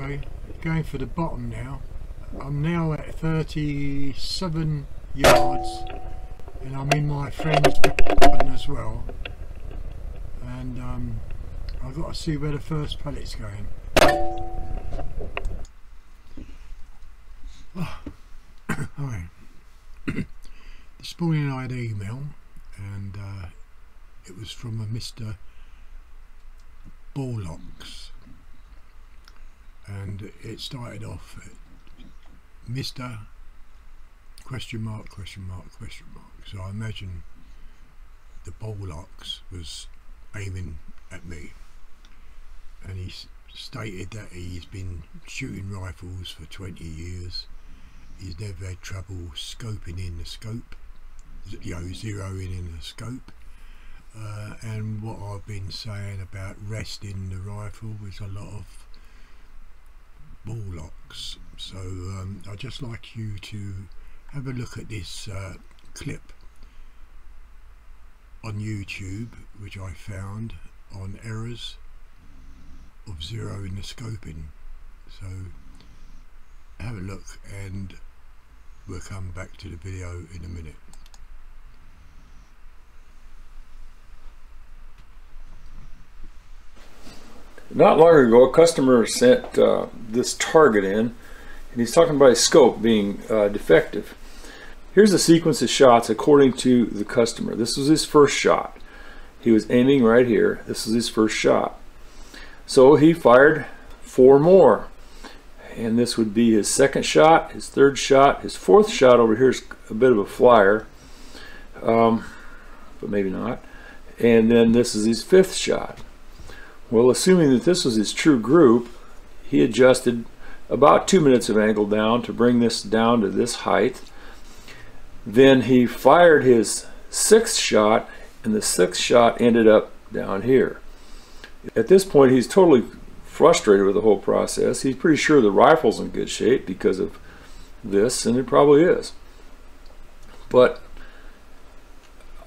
Okay, going for the bottom now. I'm now at 37 yards and I'm in my friend's garden as well, and I've got to see where the first pellet's going. Oh. Hi. This morning I had an email, and it was from a Mr. Borlocks, and it started off at Mr. question mark question mark question mark. So I imagine the Borlocks was aiming at me, and he stated that he's been shooting rifles for 20 years. He's never had trouble scoping in the scope, you know, zeroing in the scope, and what I've been saying about resting the rifle was a lot of Borlocks. So I'd just like you to have a look at this clip on YouTube, which I found on errors of zeroing the scoping. So have a look and we'll come back to the video in a minute. Not long ago, a customer sent this target in, and he's talking about his scope being defective. Here's a sequence of shots according to the customer. This was his first shot. He was aiming right here. This was his first shot. So he fired 4 more. And this would be his second shot, his third shot, his fourth shot over here is a bit of a flyer, but maybe not. And then this is his 5th shot. Well, assuming that this was his true group, he adjusted about 2 minutes of angle down to bring this down to this height. Then he fired his 6th shot, and the 6th shot ended up down here. At this point, he's totally frustrated with the whole process. He's pretty sure the rifle's in good shape because of this, and it probably is. But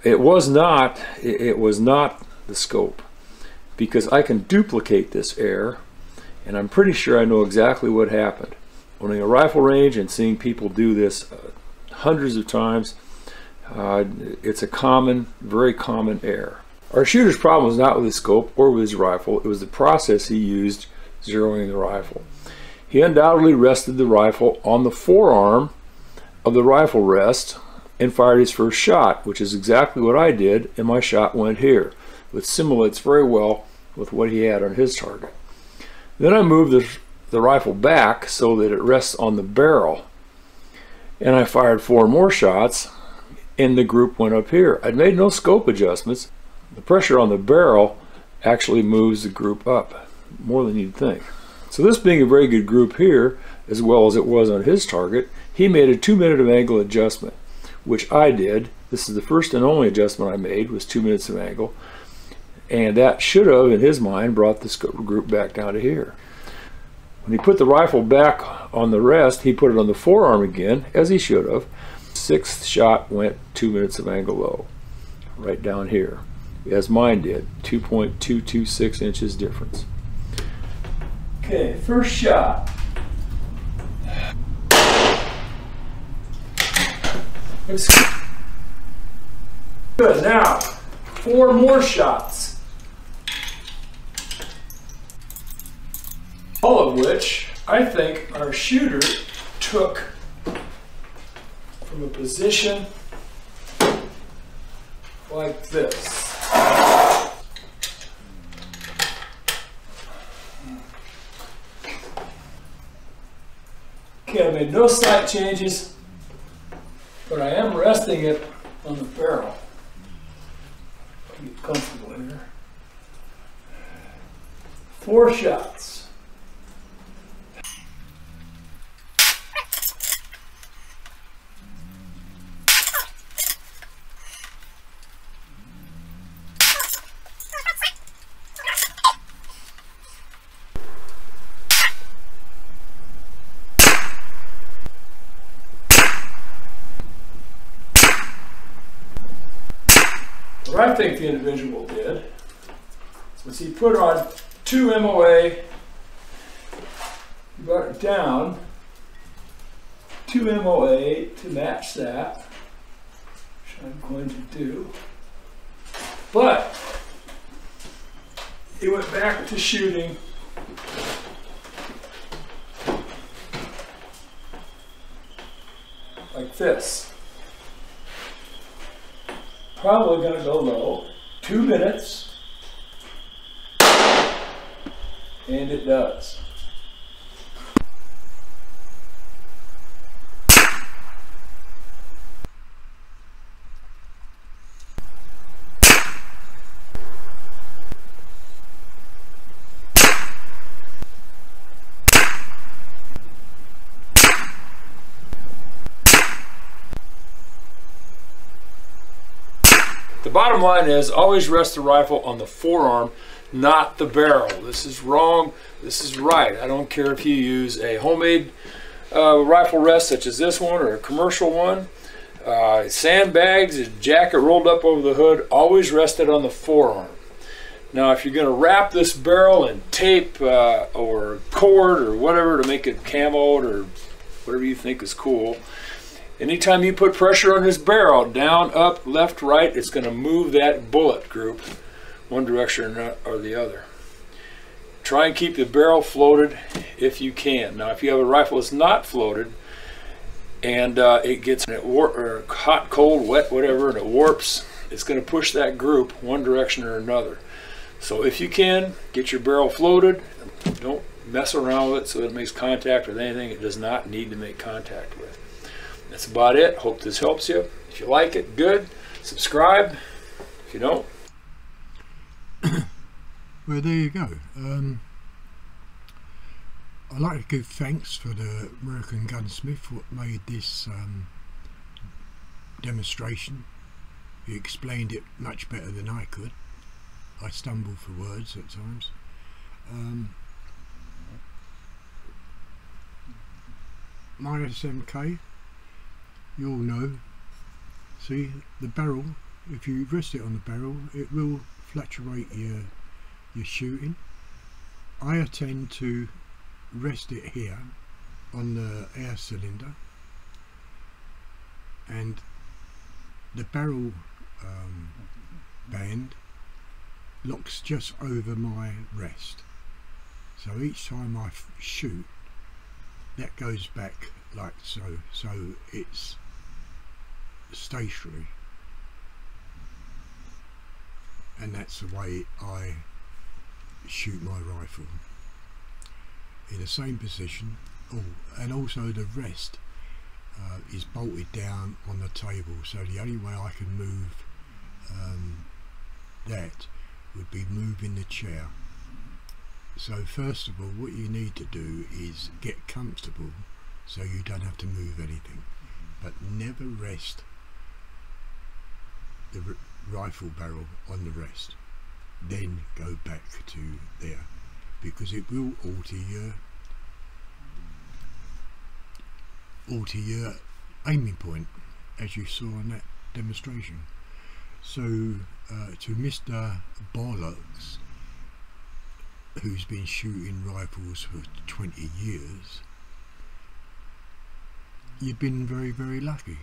it was not the scope, because I can duplicate this error, and I'm pretty sure I know exactly what happened. Owning a rifle range and seeing people do this hundreds of times, it's a common, very common error. Our shooter's problem was not with his scope or with his rifle, it was the process he used zeroing the rifle. He undoubtedly rested the rifle on the forearm of the rifle rest and fired his first shot, which is exactly what I did, and my shot went here, which simulates very well with what he had on his target. Then I moved the rifle back so that it rests on the barrel, and I fired 4 more shots, and the group went up here. I'd made no scope adjustments. The pressure on the barrel actually moves the group up more than you'd think. So this being a very good group here, as well as it was on his target, he made a 2-minute of angle adjustment, which I did. This is the first and only adjustment I made, was 2 minutes of angle, and that should have, in his mind, brought the group back down to here. When he put the rifle back on the rest, he put it on the forearm again, as he should have. 6th shot went 2 minutes of angle low, right down here, as mine did, 2.226 inches difference. Okay, first shot. It's good. Now, 4 more shots, all of which I think our shooter took from a position like this. Okay, I made no sight changes, but I am resting it on the barrel. Get comfortable here. 4 shots. What I think the individual did was he put on 2 MOA brought it down to MOA to match that, which I'm going to do. But it went back to shooting like this. Probably going to go low. 2 minutes. And it does. The bottom line is always rest the rifle on the forearm, not the barrel. This is wrong. This is right. I don't care if you use a homemade rifle rest such as this one or a commercial one. Sandbags, a jacket rolled up over the hood, always rest it on the forearm. Now if you're going to wrap this barrel in tape or cord or whatever to make it camoed or whatever you think is cool, anytime you put pressure on this barrel, down, up, left, right, it's going to move that bullet group one direction or the other. Try and keep the barrel floated if you can. Now, if you have a rifle that's not floated and it gets or hot, cold, wet, whatever, and it warps, it's going to push that group one direction or another. So if you can, get your barrel floated. Don't mess around with it so that it makes contact with anything it does not need to make contact with. That's about it. Hope this helps you. If you like it, good. Subscribe. If you don't. Well, there you go. I'd like to give thanks for the American gunsmith what made this demonstration. He explained it much better than I could. I stumble for words at times. My SMK, you all know, see the barrel, if you rest it on the barrel it will fluctuate your shooting. I tend to rest it here on the air cylinder, and the barrel band locks just over my rest, so each time I shoot that goes back like so, so it's stationary, and that's the way I shoot my rifle, in the same position. Oh, and also the rest is bolted down on the table, so the only way I can move that would be moving the chair. So first of all, what you need to do is get comfortable so you don't have to move anything, but never rest the rifle barrel on the rest, then go back to there, because it will alter your aiming point, as you saw in that demonstration. So to Mr. Bollocks, who's been shooting rifles for 20 years, you've been very, very lucky.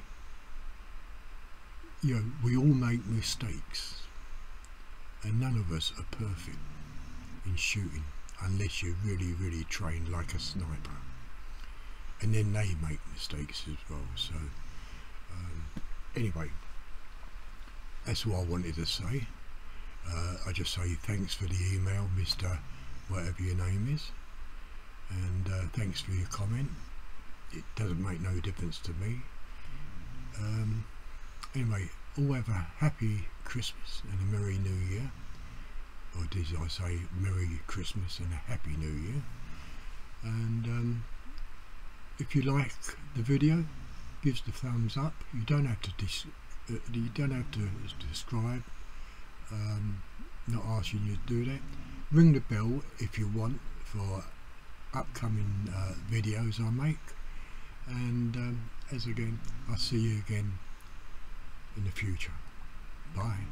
You know, we all make mistakes, and none of us are perfect in shooting unless you're really, really trained like a sniper, and then they make mistakes as well. So anyway, that's all I wanted to say. I just say thanks for the email, Mr. whatever your name is, and thanks for your comment. It doesn't make no difference to me. Anyway, all have a happy Christmas and a Merry New Year, or did I say Merry Christmas and a Happy New Year? And if you like the video, give the thumbs up. You don't have to subscribe. Not asking you to do that. Ring the bell if you want for upcoming videos I make, and as again, I'll see you again in the future. Bye.